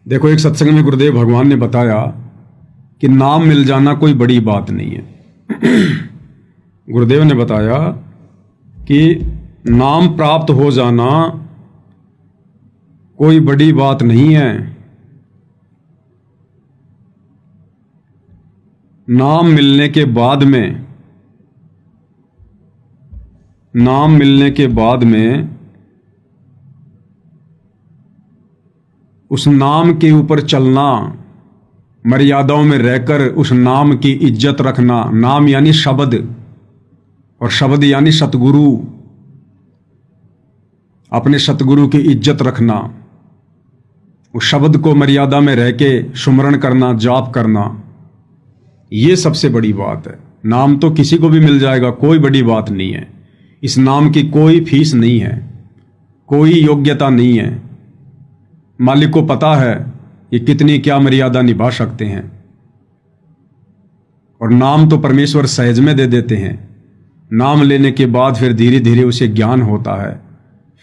देखो, एक सत्संग में गुरुदेव भगवान ने बताया कि नाम मिल जाना कोई बड़ी बात नहीं है। गुरुदेव ने बताया कि नाम प्राप्त हो जाना कोई बड़ी बात नहीं है। नाम मिलने के बाद में उस नाम के ऊपर चलना, मर्यादाओं में रहकर उस नाम की इज्जत रखना। नाम यानी शब्द, और शब्द यानी सतगुरु। अपने सतगुरु की इज्जत रखना, उस शब्द को मर्यादा में रह के सुमरण करना, जाप करना, ये सबसे बड़ी बात है। नाम तो किसी को भी मिल जाएगा, कोई बड़ी बात नहीं है। इस नाम की कोई फीस नहीं है, कोई योग्यता नहीं है। मालिक को पता है कि कितनी क्या मर्यादा निभा सकते हैं, और नाम तो परमेश्वर सहज में दे देते हैं। नाम लेने के बाद फिर धीरे धीरे उसे ज्ञान होता है,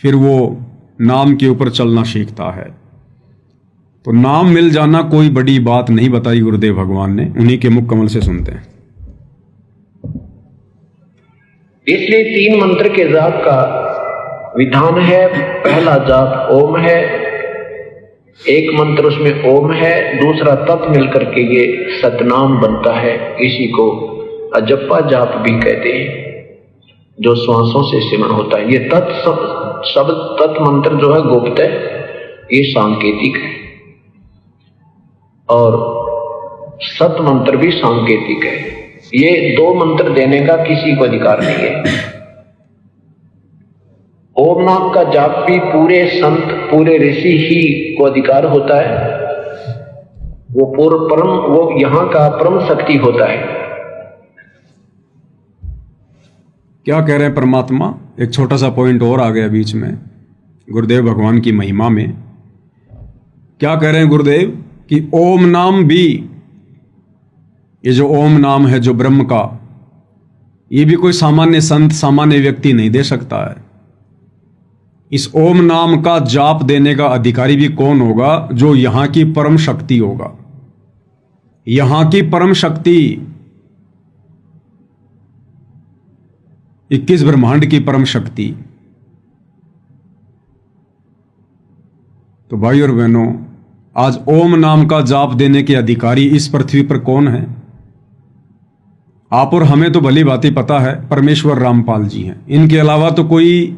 फिर वो नाम के ऊपर चलना सीखता है। तो नाम मिल जाना कोई बड़ी बात नहीं बताई गुरुदेव भगवान ने। उन्हीं के मुख कमल से सुनते हैं। इसलिए 3 मंत्र के जाप का विधान है। पहला जाप ओम है, एक मंत्र उसमें ओम है, दूसरा तत् मिलकर के ये सतनाम बनता है। इसी को अजप्पा जाप भी कहते हैं, जो श्वासों से सिमरण होता है। ये शब्द तत् मंत्र जो है गुप्त है, ये सांकेतिक है, और सत मंत्र भी सांकेतिक है। ये 2 मंत्र देने का किसी को अधिकार नहीं है। ओम नाम का जाप भी पूरे संत, पूरे ऋषि ही को अधिकार होता है। वो यहां का परम शक्ति होता है। क्या कह रहे हैं परमात्मा? एक छोटा सा पॉइंट और आ गया बीच में गुरुदेव भगवान की महिमा में। क्या कह रहे हैं गुरुदेव कि ओम नाम भी, ये जो ओम नाम है जो ब्रह्म का, ये भी कोई सामान्य संत, सामान्य व्यक्ति नहीं दे सकता है। इस ओम नाम का जाप देने का अधिकारी भी कौन होगा? जो यहां की परम शक्ति होगा। यहां की परम शक्ति, 21 ब्रह्मांड की परम शक्ति। तो भाई और बहनों, आज ओम नाम का जाप देने के अधिकारी इस पृथ्वी पर कौन है? आप और हमें तो भली भांति पता है, परमेश्वर रामपाल जी हैं। इनके अलावा तो कोई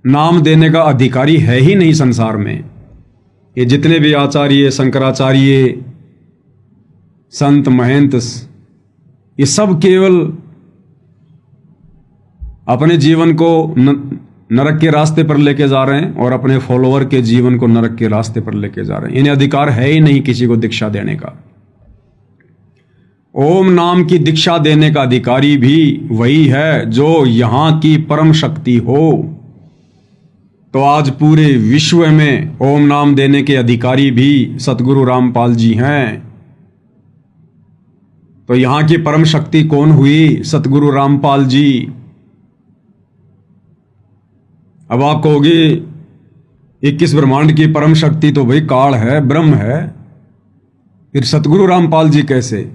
नाम देने का अधिकारी है ही नहीं संसार में। ये जितने भी आचार्य, शंकराचार्य, संत, महंत, ये सब केवल अपने जीवन को नरक के रास्ते पर लेके जा रहे हैं, और अपने फॉलोअर के जीवन को नरक के रास्ते पर लेके जा रहे हैं। इन्हें अधिकार है ही नहीं किसी को दीक्षा देने का। ओम नाम की दीक्षा देने का अधिकारी भी वही है जो यहां की परम शक्ति हो। तो आज पूरे विश्व में ओम नाम देने के अधिकारी भी सतगुरु रामपाल जी हैं। तो यहां की परम शक्ति कौन हुई? सतगुरु रामपाल जी। अब आप कहोगे 21 ब्रह्मांड की परम शक्ति तो भाई काल है, ब्रह्म है, फिर सतगुरु रामपाल जी कैसे?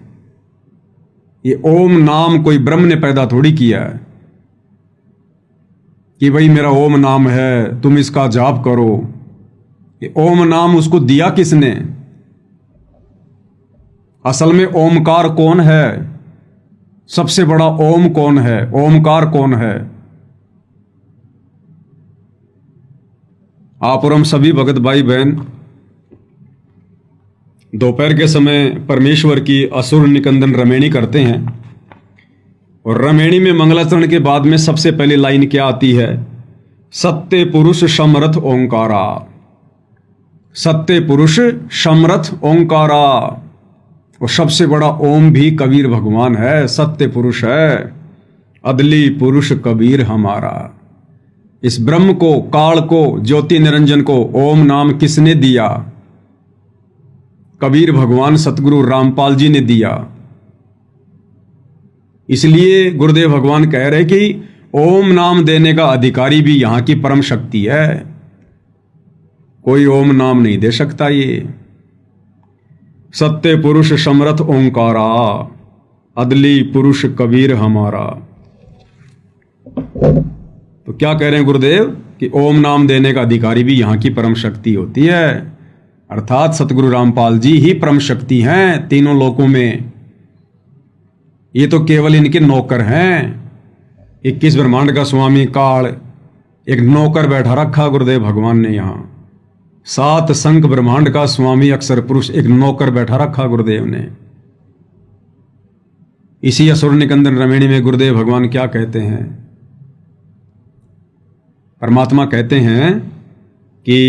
ये ओम नाम कोई ब्रह्म ने पैदा थोड़ी किया है कि भाई मेरा ओम नाम है, तुम इसका जाप करो। ये ओम नाम उसको दिया किसने? असल में ओमकार कौन है? सबसे बड़ा ओम कौन है? ओमकार कौन है? आप और हम सभी भगत भाई बहन दोपहर के समय परमेश्वर की असुर निकंदन रमेणी करते हैं, और रमेणी में मंगलाचरण के बाद में सबसे पहली लाइन क्या आती है? सत्य पुरुष समरथ ओंकारा। सत्य पुरुष समरथ ओंकारा। और सबसे बड़ा ओम भी कबीर भगवान है, सत्य पुरुष है, अदली पुरुष कबीर हमारा। इस ब्रह्म को, काल को, ज्योति निरंजन को ओम नाम किसने दिया? कबीर भगवान सतगुरु रामपाल जी ने दिया। इसलिए गुरुदेव भगवान कह रहे कि ओम नाम देने का अधिकारी भी यहां की परम शक्ति है। कोई ओम नाम नहीं दे सकता। ये सत्य पुरुष समरथ ओंकारा, अदली पुरुष कबीर हमारा। तो क्या कह रहे हैं गुरुदेव कि ओम नाम देने का अधिकारी भी यहाँ की परम शक्ति होती है, अर्थात सतगुरु रामपाल जी ही परम शक्ति हैं तीनों लोकों में। ये तो केवल इनके नौकर हैं। 21 ब्रह्मांड का स्वामी काल एक नौकर बैठा रखा गुरुदेव भगवान ने यहाँ। 7 संख ब्रह्मांड का स्वामी अक्षर पुरुष एक नौकर बैठा रखा गुरुदेव ने। इसी असुर निकंदन रमेणी में गुरुदेव भगवान क्या कहते हैं? परमात्मा कहते हैं कि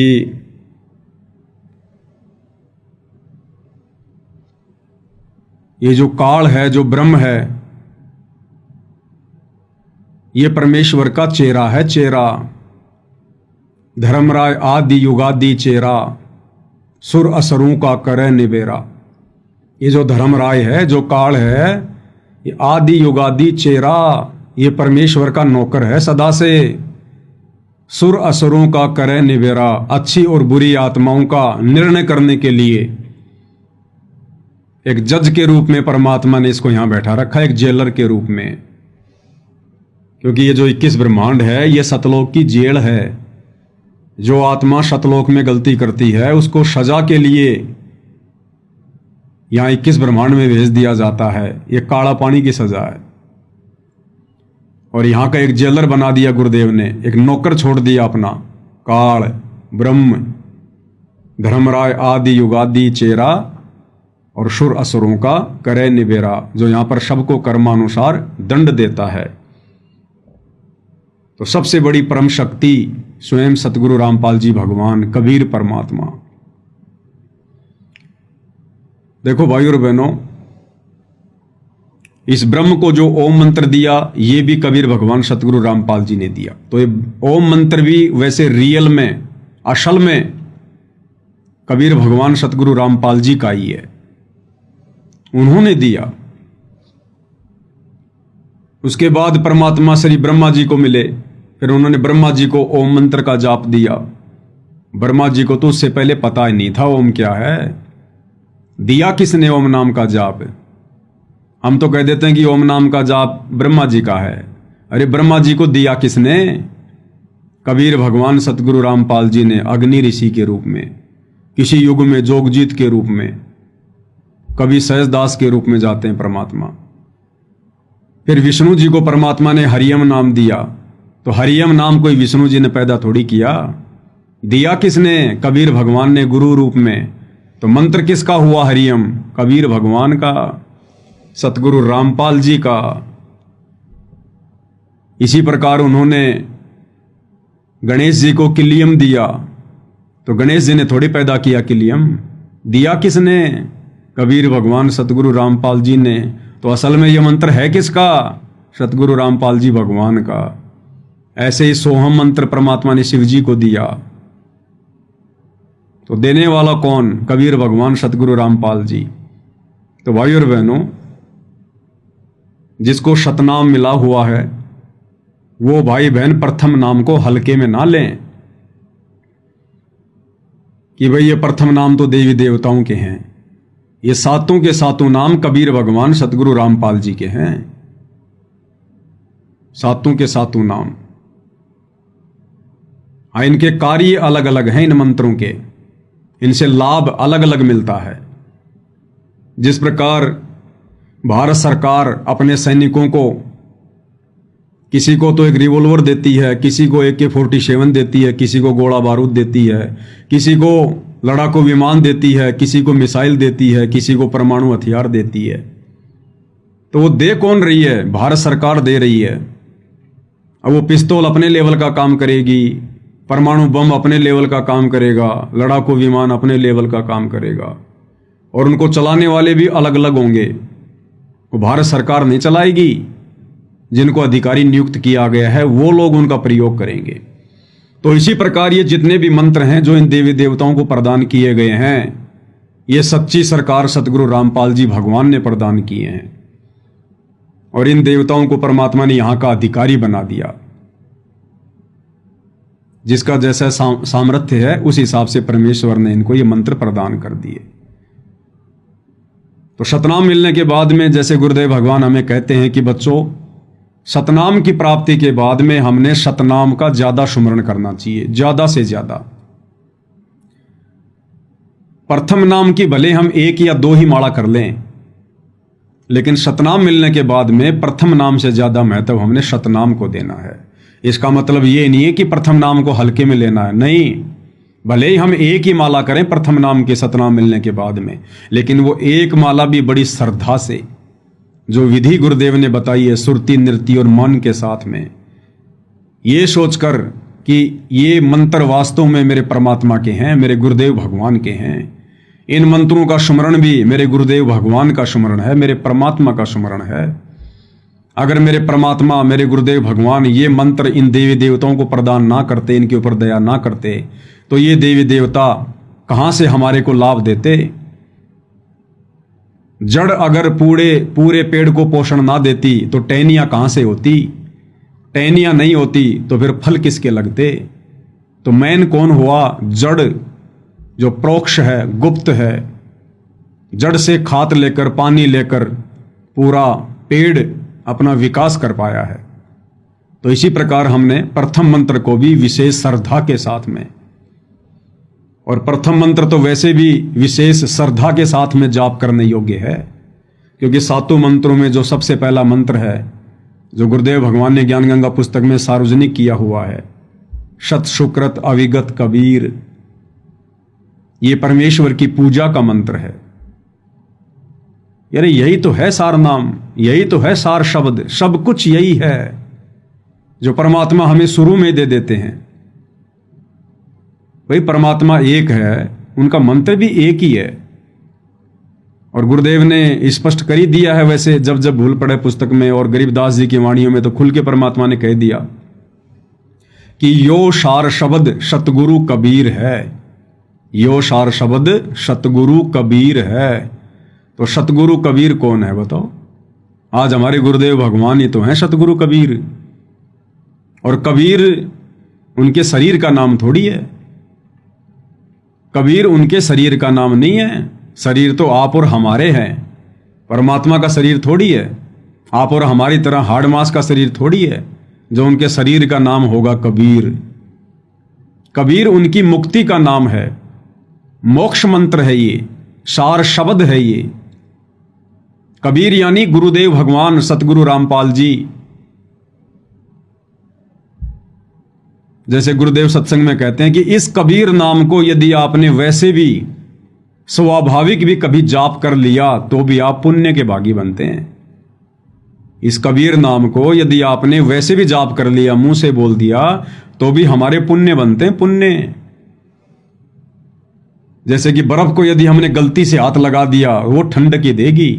ये जो काल है, जो ब्रह्म है, ये परमेश्वर का चेहरा है, चेहरा। धर्मराय आदि युगादि चेहरा, सुर असुरों का करे निबेरा। ये जो धर्मराय है, जो काल है, ये आदि युगादि चेहरा, ये परमेश्वर का नौकर है सदा से। सुर असुरों का करे निबेरा, अच्छी और बुरी आत्माओं का निर्णय करने के लिए एक जज के रूप में परमात्मा ने इसको यहां बैठा रखा है, एक जेलर के रूप में। क्योंकि ये जो 21 ब्रह्मांड है, ये सतलोक की जेल है। जो आत्मा सतलोक में गलती करती है उसको सजा के लिए यहां 21 ब्रह्मांड में भेज दिया जाता है। ये काला पानी की सजा है। और यहां का एक जेलर बना दिया गुरुदेव ने, एक नौकर छोड़ दिया अपना। काल ब्रह्म धर्मराय आदि युगादि चेहरा और सुर असुरों का करे निबेरा, जो यहां पर सबको कर्मानुसार दंड देता है। तो सबसे बड़ी परम शक्ति स्वयं सतगुरु रामपाल जी भगवान, कबीर परमात्मा। देखो भाइयों और बहनों, इस ब्रह्म को जो ओम मंत्र दिया, ये भी कबीर भगवान सतगुरु रामपाल जी ने दिया। तो ये ओम मंत्र भी वैसे रियल में, असल में कबीर भगवान सतगुरु रामपाल जी का ही है, उन्होंने दिया। उसके बाद परमात्मा श्री ब्रह्मा जी को मिले, फिर उन्होंने ब्रह्मा जी को ओम मंत्र का जाप दिया। ब्रह्मा जी को तो उससे पहले पता ही नहीं था ओम क्या है। दिया किसने ओम नाम का जाप? हम तो कह देते हैं कि ओम नाम का जाप ब्रह्मा जी का है। अरे ब्रह्मा जी को दिया किसने? कबीर भगवान सतगुरु रामपाल जी ने, अग्नि ऋषि के रूप में, किसी युग में जोगजीत के रूप में, कभी सहजदास के रूप में जाते हैं परमात्मा। फिर विष्णु जी को परमात्मा ने हरियम नाम दिया। तो हरियम नाम कोई विष्णु जी ने पैदा थोड़ी किया, दिया किसने? कबीर भगवान ने गुरु रूप में। तो मंत्र किसका हुआ हरियम? कबीर भगवान का, सतगुरु रामपाल जी का। इसी प्रकार उन्होंने गणेश जी को किलियम दिया। तो गणेश जी ने थोड़ी पैदा किया किलियम, दिया किसने? कबीर भगवान सतगुरु रामपाल जी ने। तो असल में यह मंत्र है किसका? सतगुरु रामपाल जी भगवान का। ऐसे ही सोहम मंत्र परमात्मा ने शिव जी को दिया। तो देने वाला कौन? कबीर भगवान सतगुरु रामपाल जी। तो भाइयों और बहनों, जिसको शतनाम मिला हुआ है वो भाई बहन प्रथम नाम को हल्के में ना लें कि भाई ये प्रथम नाम तो देवी देवताओं के हैं। ये सातों के सातों नाम कबीर भगवान सतगुरु रामपाल जी के हैं। सातों के सातों नाम। हाँ, इनके कार्य अलग अलग हैं, इन मंत्रों के, इनसे लाभ अलग अलग मिलता है। जिस प्रकार भारत सरकार अपने सैनिकों को, किसी को तो एक रिवॉल्वर देती है, किसी को AK-47 देती है, किसी को गोला बारूद देती है, किसी को लड़ाकू विमान देती है, किसी को मिसाइल देती है, किसी को परमाणु हथियार देती है। तो वो दे कौन रही है? भारत सरकार दे रही है। अब वो पिस्तौल अपने लेवल का काम करेगी, परमाणु बम अपने लेवल का काम करेगा, लड़ाकू विमान अपने लेवल का काम करेगा, और उनको चलाने वाले भी अलग अलग होंगे। वो भारत सरकार नहीं चलाएगी, जिनको अधिकारी नियुक्त किया गया है वो लोग उनका प्रयोग करेंगे। तो इसी प्रकार ये जितने भी मंत्र हैं जो इन देवी देवताओं को प्रदान किए गए हैं, ये सच्ची सरकार सतगुरु रामपाल जी भगवान ने प्रदान किए हैं। और इन देवताओं को परमात्मा ने यहाँ का अधिकारी बना दिया। जिसका जैसा सामर्थ्य है उस हिसाब से परमेश्वर ने इनको ये मंत्र प्रदान कर दिए। तो सतनाम मिलने के बाद में जैसे गुरुदेव भगवान हमें कहते हैं कि बच्चों, सतनाम की प्राप्ति के बाद में हमने सतनाम का ज्यादा सुमरण करना चाहिए, ज्यादा से ज्यादा। प्रथम नाम की भले हम 1 या 2 ही माला कर लें, लेकिन सतनाम मिलने के बाद में प्रथम नाम से ज्यादा महत्व हमने सतनाम को देना है। इसका मतलब ये नहीं है कि प्रथम नाम को हल्के में लेना है, नहीं। भले ही हम 1 ही माला करें प्रथम नाम के सतनाम मिलने के बाद में, लेकिन वो 1 माला भी बड़ी श्रद्धा से, जो विधि गुरुदेव ने बताई है, सुरती नृत्य और मन के साथ में, ये सोचकर कि ये मंत्र वास्तव में मेरे परमात्मा के हैं, मेरे गुरुदेव भगवान के हैं। इन मंत्रों का सुमरण भी मेरे गुरुदेव भगवान का सुमरण है, मेरे परमात्मा का सुमरण है। अगर मेरे परमात्मा, मेरे गुरुदेव भगवान ये मंत्र इन देवी देवताओं को प्रदान ना करते, इनके ऊपर दया ना करते, तो ये देवी देवता कहां से हमारे को लाभ देते। जड़ अगर पूरे पेड़ को पोषण ना देती तो टहनियां कहां से होती, टहनियां नहीं होती तो फिर फल किसके लगते। तो मैन कौन हुआ? जड़, जो प्रोक्ष है, गुप्त है, जड़ से खाद लेकर, पानी लेकर पूरा पेड़ अपना विकास कर पाया है। तो इसी प्रकार हमने प्रथम मंत्र को भी विशेष श्रद्धा के साथ में, और प्रथम मंत्र तो वैसे भी विशेष श्रद्धा के साथ में जाप करने योग्य है, क्योंकि 7 मंत्रों में जो सबसे पहला मंत्र है, जो गुरुदेव भगवान ने ज्ञान गंगा पुस्तक में सार्वजनिक किया हुआ है, शत सुकृत अविगत कबीर, ये परमेश्वर की पूजा का मंत्र है। यानी यही तो है सार नाम, यही तो है सार शब्द, सब कुछ यही है जो परमात्मा हमें शुरू में दे देते हैं। भाई परमात्मा एक है, उनका मंत्र भी एक ही है, और गुरुदेव ने स्पष्ट कर ही दिया है। वैसे जब जब भूल पड़े पुस्तक में और गरीबदास जी की वाणियों में तो खुल के परमात्मा ने कह दिया कि यो सार शब्द सतगुरु कबीर है, यो सार शब्द सतगुरु कबीर है। तो सतगुरु कबीर कौन है बताओ? आज हमारे गुरुदेव भगवान ही तो हैं सतगुरु कबीर। और कबीर उनके शरीर का नाम थोड़ी है, कबीर उनके शरीर का नाम नहीं है। शरीर तो आप और हमारे हैं, परमात्मा का शरीर थोड़ी है। आप और हमारी तरह हाड़ मांस का शरीर थोड़ी है जो उनके शरीर का नाम होगा कबीर। कबीर उनकी मुक्ति का नाम है, मोक्ष मंत्र है, ये सार शब्द है ये। कबीर यानी गुरुदेव भगवान सतगुरु रामपाल जी। जैसे गुरुदेव सत्संग में कहते हैं कि इस कबीर नाम को यदि आपने वैसे भी स्वाभाविक भी कभी जाप कर लिया तो भी आप पुण्य के भागी बनते हैं। इस कबीर नाम को यदि आपने वैसे भी जाप कर लिया, मुंह से बोल दिया, तो भी हमारे पुण्य बनते हैं, पुण्य। जैसे कि बर्फ को यदि हमने गलती से हाथ लगा दिया वो ठंड की देगी,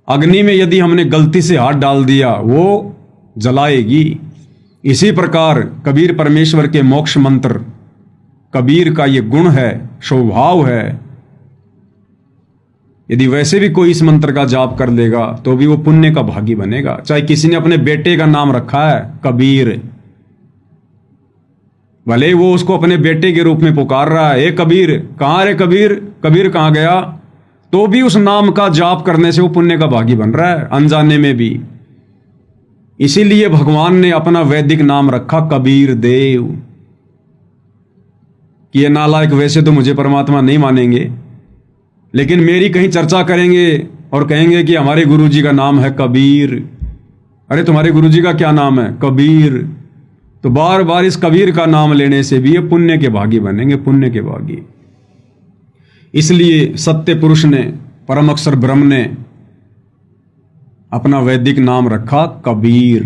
अग्नि में यदि हमने गलती से हाथ डाल दिया वो जलाएगी। इसी प्रकार कबीर परमेश्वर के मोक्ष मंत्र, कबीर का ये गुण है, स्वभाव है। यदि वैसे भी कोई इस मंत्र का जाप कर लेगा तो भी वो पुण्य का भागी बनेगा। चाहे किसी ने अपने बेटे का नाम रखा है कबीर, भले वो उसको अपने बेटे के रूप में पुकार रहा है, ए कबीर, कहाँ रे कबीर, कबीर कहाँ गया, तो भी उस नाम का जाप करने से वो पुण्य का भागी बन रहा है, अनजाने में भी। इसीलिए भगवान ने अपना वैदिक नाम रखा कबीर देव, कि ये नालायक वैसे तो मुझे परमात्मा नहीं मानेंगे, लेकिन मेरी कहीं चर्चा करेंगे और कहेंगे कि हमारे गुरुजी का नाम है कबीर। अरे तुम्हारे गुरुजी का क्या नाम है? कबीर। तो बार बार इस कबीर का नाम लेने से भी ये पुण्य के भागी बनेंगे, पुण्य के भागी। इसलिए सत्य पुरुष ने, परम अक्षर ब्रह्म ने अपना वैदिक नाम रखा कबीर।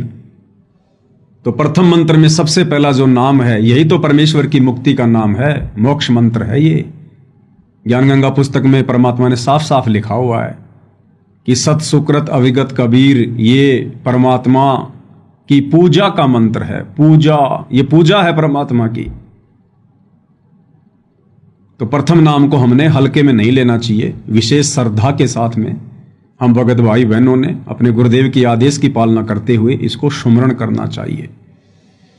तो प्रथम मंत्र में सबसे पहला जो नाम है यही तो परमेश्वर की मुक्ति का नाम है, मोक्ष मंत्र है ये। ज्ञान गंगा पुस्तक में परमात्मा ने साफ साफ लिखा हुआ है कि सत सुकृत अविगत कबीर, ये परमात्मा की पूजा का मंत्र है। पूजा, ये पूजा है परमात्मा की। तो प्रथम नाम को हमने हल्के में नहीं लेना चाहिए, विशेष श्रद्धा के साथ में हम भगत भाई बहनों ने अपने गुरुदेव की आदेश की पालना करते हुए इसको सुमरण करना चाहिए।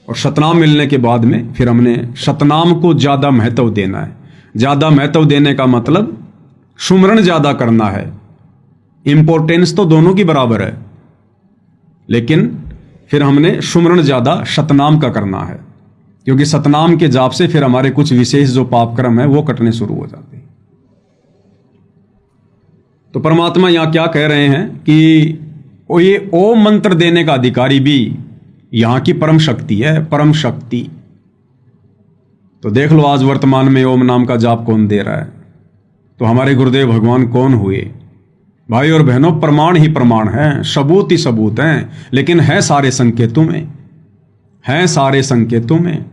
और सतनाम मिलने के बाद में फिर हमने सतनाम को ज्यादा महत्व देना है। ज्यादा महत्व देने का मतलब सुमरण ज्यादा करना है। इंपॉर्टेंस तो दोनों की बराबर है, लेकिन फिर हमने सुमरण ज्यादा सतनाम का करना है, क्योंकि सतनाम के जाप से फिर हमारे कुछ विशेष जो पाप कर्म है वो कटने शुरू हो जाते हैं। तो परमात्मा यहां क्या कह रहे हैं कि ये ओम मंत्र देने का अधिकारी भी यहां की परम शक्ति है, परम शक्ति। तो देख लो आज वर्तमान में ओम नाम का जाप कौन दे रहा है, तो हमारे गुरुदेव भगवान कौन हुए? भाई और बहनों, प्रमाण ही प्रमाण हैं, सबूत ही सबूत हैं, लेकिन है सारे संकेतों में, हैं सारे संकेतों में।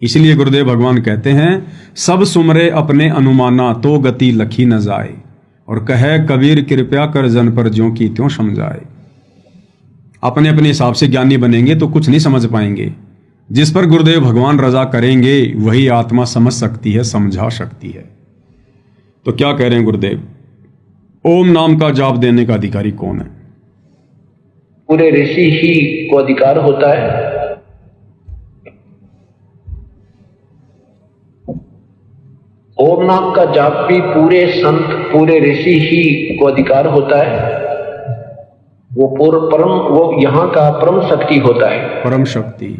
इसलिए गुरुदेव भगवान कहते हैं, सब सुमरे अपने अनुमाना तो गति लखी न जाए, और कहे कबीर कृपया कर जन पर ज्यों की त्यों समझाए। अपने अपने हिसाब से ज्ञानी बनेंगे तो कुछ नहीं समझ पाएंगे। जिस पर गुरुदेव भगवान रजा करेंगे वही आत्मा समझ सकती है, समझा सकती है। तो क्या कह रहे हैं गुरुदेव? ओम नाम का जाप देने का अधिकारी कौन है? पूरे ऋषि ही को अधिकार होता है। ओम नाम का जाप भी पूरे संत, पूरे ऋषि ही को अधिकार होता है। वो परम, वो यहाँ का परम शक्ति होता है, परम शक्ति।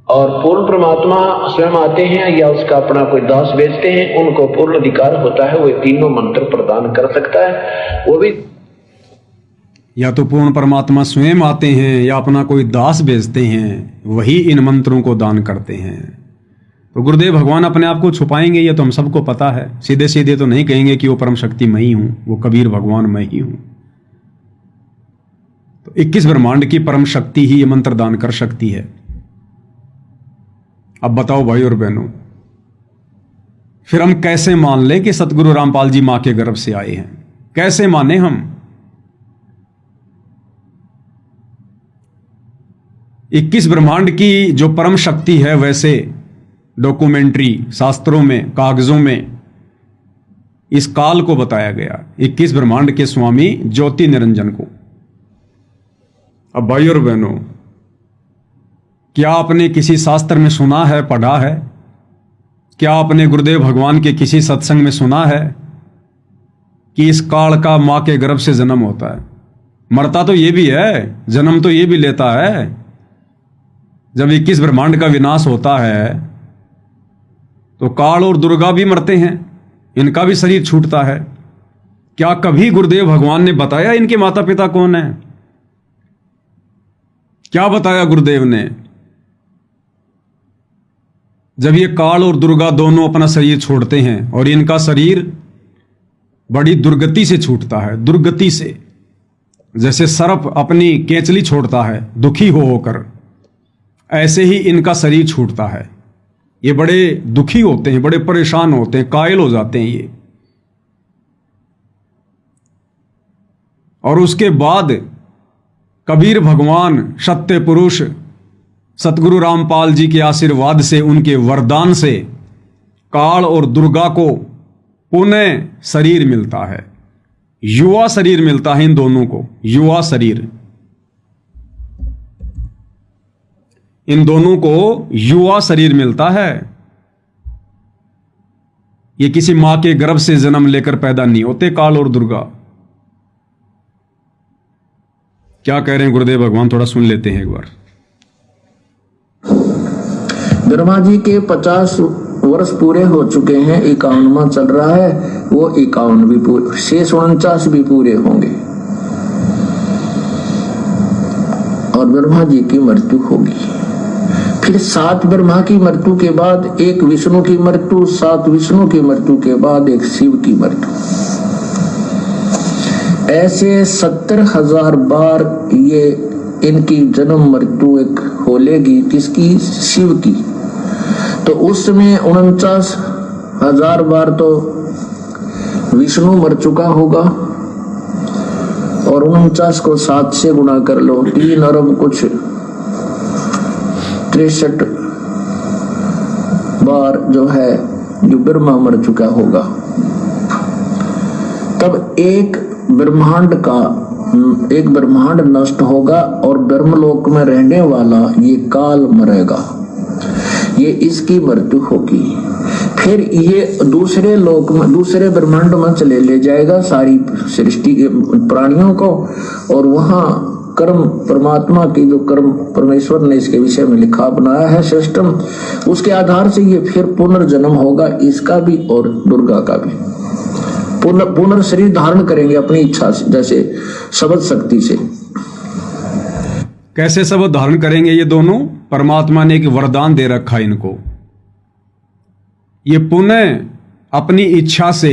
और पूर्ण परमात्मा स्वयं आते हैं या उसका अपना कोई दास भेजते हैं, उनको पूर्ण अधिकार होता है, वो तीनों मंत्र प्रदान कर सकता है। वो भी या तो पूर्ण परमात्मा स्वयं आते हैं या अपना कोई दास भेजते हैं, वही इन मंत्रों को दान करते हैं। तो गुरुदेव भगवान अपने आप को छुपाएंगे, ये तो हम सबको पता है। सीधे सीधे तो नहीं कहेंगे कि वो परम शक्ति मैं ही हूं, वो कबीर भगवान मैं ही हूं। तो 21 ब्रह्मांड की परम शक्ति ही ये मंत्र दान कर सकती है। अब बताओ भाई और बहनों, फिर हम कैसे मान ले कि सतगुरु रामपाल जी मां के गर्भ से आए हैं? कैसे माने हम? 21 ब्रह्मांड की जो परम शक्ति है, वैसे डॉक्यूमेंट्री शास्त्रों में, कागजों में इस काल को बताया गया, 21 ब्रह्मांड के स्वामी ज्योति निरंजन को। अब भाई और बहनों, क्या आपने किसी शास्त्र में सुना है, पढ़ा है? क्या आपने गुरुदेव भगवान के किसी सत्संग में सुना है कि इस काल का मां के गर्भ से जन्म होता है? मरता तो ये भी है, जन्म तो ये भी लेता है। जब 21 ब्रह्मांड का विनाश होता है तो काल और दुर्गा भी मरते हैं, इनका भी शरीर छूटता है। क्या कभी गुरुदेव भगवान ने बताया इनके माता पिता कौन है? क्या बताया गुरुदेव ने? जब ये काल और दुर्गा दोनों अपना शरीर छोड़ते हैं, और इनका शरीर बड़ी दुर्गति से छूटता है, दुर्गति से, जैसे सर्प अपनी केंचली छोड़ता है दुखी हो होकर, ऐसे ही इनका शरीर छूटता है। ये बड़े दुखी होते हैं, बड़े परेशान होते हैं, कायल हो जाते हैं ये। और उसके बाद कबीर भगवान सत्य पुरुष सतगुरु रामपाल जी के आशीर्वाद से, उनके वरदान से काल और दुर्गा को पुनः शरीर मिलता है, युवा शरीर मिलता है इन दोनों को, युवा शरीर। इन दोनों को युवा शरीर मिलता है। ये किसी मां के गर्भ से जन्म लेकर पैदा नहीं होते काल और दुर्गा। क्या कह रहे हैं गुरुदेव भगवान, थोड़ा सुन लेते हैं एक बार। ब्रह्मा जी के 50 वर्ष पूरे हो चुके हैं, 51वां चल रहा है, वो 51 भी पूरे, शेष 49 भी पूरे होंगे, और ब्रह्मा जी की मृत्यु होगी। फिर 7 ब्रह्मा की मृत्यु के बाद एक विष्णु की मृत्यु, 7 विष्णु की मृत्यु के बाद एक शिव की मृत्यु। ऐसे 70,000 बार ये इनकी जन्म मृत्यु एक हो लेगी। किसकी? शिव की। तो उस समय 49,000 बार तो विष्णु मर चुका होगा, और 49 को 7 से गुणा कर लो, 3 अरब कुछ 63 बार जो है जो ब्रह्मा मर चुका होगा। तब एक ब्रह्मांड नष्ट होगा, और ब्रह्मलोक में रहने वाला ये काल मरेगा, ये इसकी मृत्यु होगी। फिर ये दूसरे लोक में, दूसरे ब्रह्मांड में चले ले जाएगा सारी सृष्टि के प्राणियों को, और वहां कर्म परमात्मा की जो कर्म परमेश्वर ने इसके विषय में लिखा बनाया है सिस्टम, उसके आधार से ये फिर पुनर्जन्म होगा, इसका भी और दुर्गा का भी। पुनर्शरीर धारण करेंगे अपनी इच्छा से, जैसे शब्द शक्ति से। कैसे शब्द धारण करेंगे ये दोनों? परमात्मा ने एक वरदान दे रखा है इनको, ये पुनः अपनी इच्छा से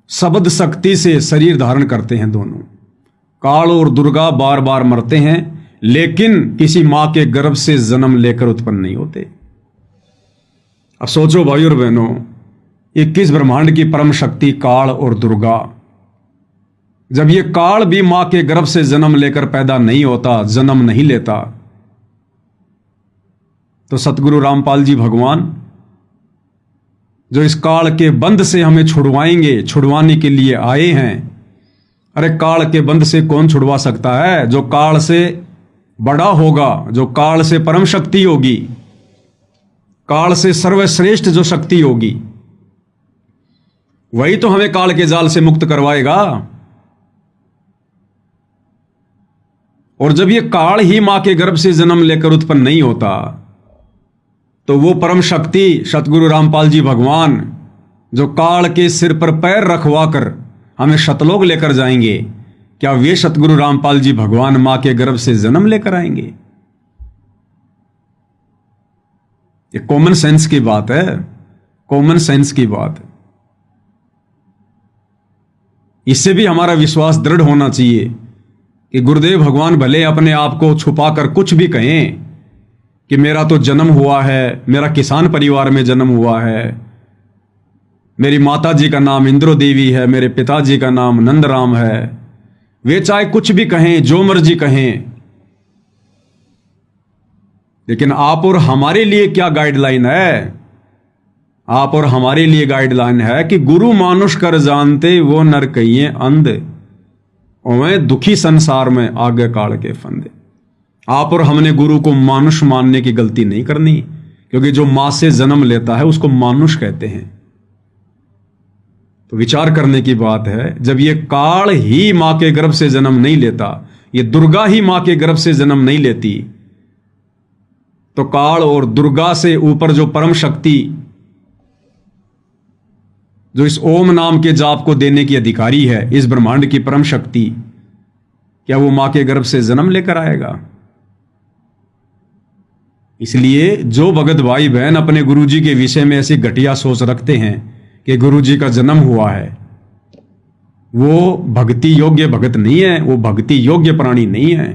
शब्द शक्ति से शरीर धारण करते हैं दोनों। काल और दुर्गा बार बार मरते हैं, लेकिन किसी मां के गर्भ से जन्म लेकर उत्पन्न नहीं होते। अब सोचो भाई और बहनों, 21 ब्रह्मांड की परम शक्ति काल और दुर्गा, जब ये काल भी मां के गर्भ से जन्म लेकर पैदा नहीं होता, जन्म नहीं लेता, तो सतगुरु रामपाल जी भगवान जो इस काल के बंध से हमें छुड़वाएंगे, छुड़वाने के लिए आए हैं। अरे काल के बंध से कौन छुड़वा सकता है? जो काल से बड़ा होगा, जो काल से परम शक्ति होगी, काल से सर्वश्रेष्ठ जो शक्ति होगी, वही तो हमें काल के जाल से मुक्त करवाएगा। और जब ये काल ही मां के गर्भ से जन्म लेकर उत्पन्न नहीं होता, तो वो परम शक्ति सतगुरु रामपाल जी भगवान जो काल के सिर पर पैर रखवा कर हमें शतलोक लेकर जाएंगे, क्या वे सतगुरु रामपाल जी भगवान मां के गर्भ से जन्म लेकर आएंगे? ये कॉमन सेंस की बात है, कॉमन सेंस की बात है। इससे भी हमारा विश्वास दृढ़ होना चाहिए कि गुरुदेव भगवान भले अपने आप को छुपाकर कुछ भी कहें कि मेरा तो जन्म हुआ है, मेरा किसान परिवार में जन्म हुआ है, मेरी माता जी का नाम इंद्रो देवी है, मेरे पिताजी का नाम नंदराम है, वे चाहे कुछ भी कहें, जो मर्जी कहें, लेकिन आप और हमारे लिए क्या गाइडलाइन है? आप और हमारे लिए गाइडलाइन है कि गुरु मानुष कर जानते वो नर कहिए अंध, ओवे दुखी संसार में आगे काल के फंदे। आप और हमने गुरु को मानुष मानने की गलती नहीं करनी, क्योंकि जो मां से जन्म लेता है उसको मानुष कहते हैं। तो विचार करने की बात है, जब ये काल ही मां के गर्भ से जन्म नहीं लेता, ये दुर्गा ही मां के गर्भ से जन्म नहीं लेती, तो काल और दुर्गा से ऊपर जो परम शक्ति, जो इस ओम नाम के जाप को देने की अधिकारी है, इस ब्रह्मांड की परम शक्ति, क्या वो मां के गर्भ से जन्म लेकर आएगा? इसलिए जो भगत भाई बहन अपने गुरुजी के विषय में ऐसी घटिया सोच रखते हैं कि गुरुजी का जन्म हुआ है, वो भक्ति योग्य भगत नहीं है, वो भक्ति योग्य प्राणी नहीं है,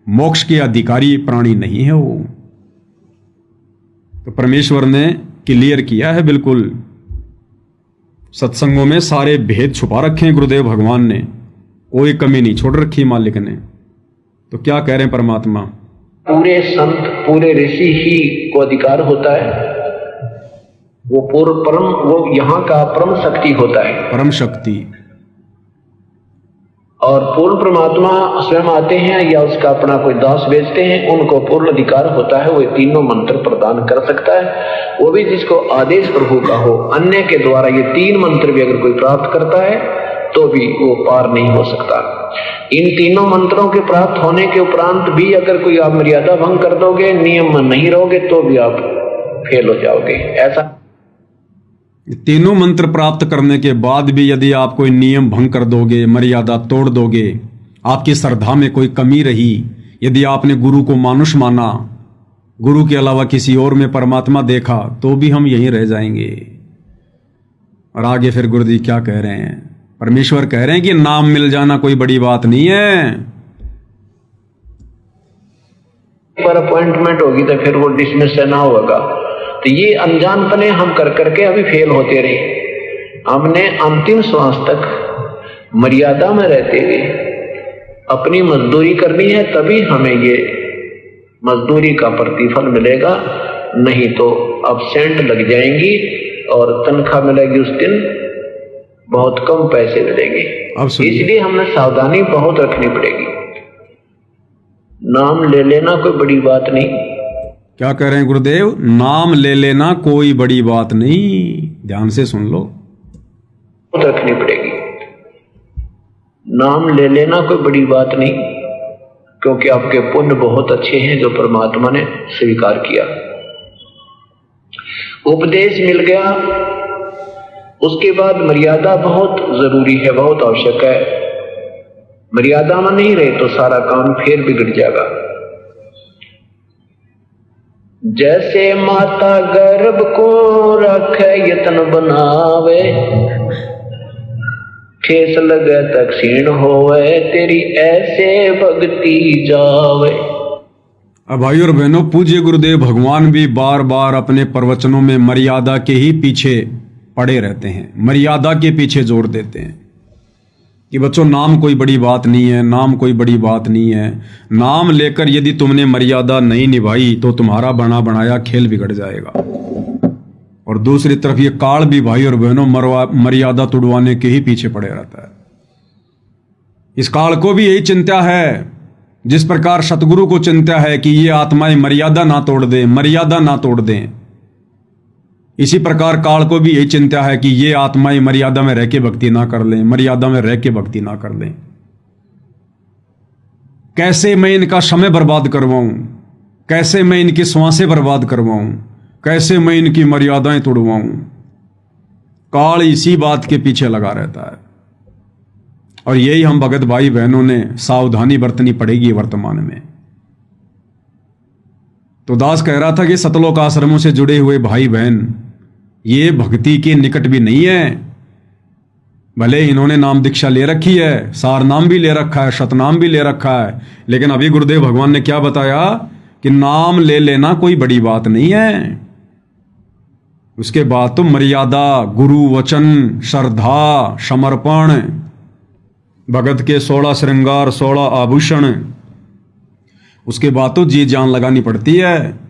मोक्ष के अधिकारी प्राणी नहीं है वो। तो परमेश्वर ने क्लियर किया है, बिल्कुल सत्संगों में सारे भेद छुपा रखे हैं गुरुदेव भगवान ने, कोई कमी नहीं छोड़ रखी मालिक ने। तो क्या कह रहे हैं परमात्मा? पूरे संत, पूरे ऋषि ही को अधिकार होता है, वो पूर्व परम, वो यहाँ का परम शक्ति होता है, परम शक्ति। और पूर्ण परमात्मा स्वयं आते हैं या उसका अपना कोई दास भेजते हैं, उनको पूर्ण अधिकार होता है, वो तीनों मंत्र प्रदान कर सकता है, वो भी जिसको आदेश प्रभु का हो। अन्य के द्वारा ये 3 मंत्र भी अगर कोई प्राप्त करता है तो भी वो पार नहीं हो सकता। इन तीनों मंत्रों के प्राप्त होने के उपरांत भी अगर कोई आप मर्यादा भंग कर दोगे, नियम में नहीं रहोगे, तो भी आप फेल हो जाओगे। ऐसा तीनों मंत्र प्राप्त करने के बाद भी यदि आप कोई नियम भंग कर दोगे, मर्यादा तोड़ दोगे, आपकी श्रद्धा में कोई कमी रही, यदि आपने गुरु को मानुष माना, गुरु के अलावा किसी और में परमात्मा देखा, तो भी हम यहीं रह जाएंगे। और आगे फिर गुरुजी क्या कह रहे हैं? परमेश्वर कह रहे हैं कि नाम मिल जाना कोई बड़ी बात नहीं है। पर अपॉइंटमेंट होगी तो फिर वो डिसमिस ना होगा। तो ये अनजानपने हम कर करके अभी फेल होते रहे। हमने अंतिम श्वास तक मर्यादा में रहते हुए अपनी मजदूरी करनी है, तभी हमें ये मजदूरी का प्रतिफल मिलेगा, नहीं तो अब्सेंट लग जाएंगी और तनख्वाह मिलेगी उस दिन बहुत कम पैसे मिलेंगे। इसलिए हमें सावधानी बहुत रखनी पड़ेगी। नाम ले लेना कोई बड़ी बात नहीं, क्या कह रहे हैं गुरुदेव? नाम ले लेना कोई बड़ी बात नहीं। ध्यान से सुन लो, रखनी पड़ेगी। नाम ले लेना कोई बड़ी बात नहीं, क्योंकि आपके पुण्य बहुत अच्छे हैं जो परमात्मा ने स्वीकार किया। उपदेश मिल गया, उसके बाद मर्यादा बहुत जरूरी है, बहुत आवश्यक है। मर्यादा में नहीं रहे तो सारा काम फिर बिगड़ जाएगा। जैसे माता गर्भ को रखे यत्न बनावे, ठेस लगे तक क्षीण होवे, तेरी ऐसे भक्ति जावे। अब भाई और बहनों, पूज्य गुरुदेव भगवान भी बार बार अपने प्रवचनों में मर्यादा के ही पीछे पड़े रहते हैं, मर्यादा के पीछे जोर देते हैं कि बच्चों नाम कोई बड़ी बात नहीं है, नाम कोई बड़ी बात नहीं है। नाम लेकर यदि तुमने मर्यादा नहीं निभाई तो तुम्हारा बना बनाया खेल बिगड़ जाएगा। और दूसरी तरफ ये काल भी भाई और बहनों मर्यादा तुड़वाने के ही पीछे पड़े रहता है। इस काल को भी यही चिंता है, जिस प्रकार सतगुरु को चिंता है कि ये आत्माएं मर्यादा ना तोड़ दें, मर्यादा ना तोड़ दें, इसी प्रकार काल को भी यही चिंता है कि ये आत्माएं मर्यादा में रह के भक्ति ना कर लें, मर्यादा में रह के भक्ति ना कर लें। कैसे मैं इनका समय बर्बाद करवाऊं, कैसे मैं इनकी श्वासें बर्बाद करवाऊं, कैसे मैं इनकी मर्यादाएं तोड़वाऊं। काल इसी बात के पीछे लगा रहता है। और यही हम भगत भाई बहनों ने सावधानी बरतनी पड़ेगी वर्तमान में। तो दास कह रहा था कि सतलोक आश्रमों से जुड़े हुए भाई बहन ये भक्ति के निकट भी नहीं है। भले इन्होंने नाम दीक्षा ले रखी है, सार नाम भी ले रखा है, शतनाम भी ले रखा है, लेकिन अभी गुरुदेव भगवान ने क्या बताया कि नाम ले लेना कोई बड़ी बात नहीं है। उसके बाद तो मर्यादा, गुरु वचन, श्रद्धा, समर्पण, भगत के 16 श्रृंगार, 16 आभूषण, उसके बाद तो जी जान लगानी पड़ती है।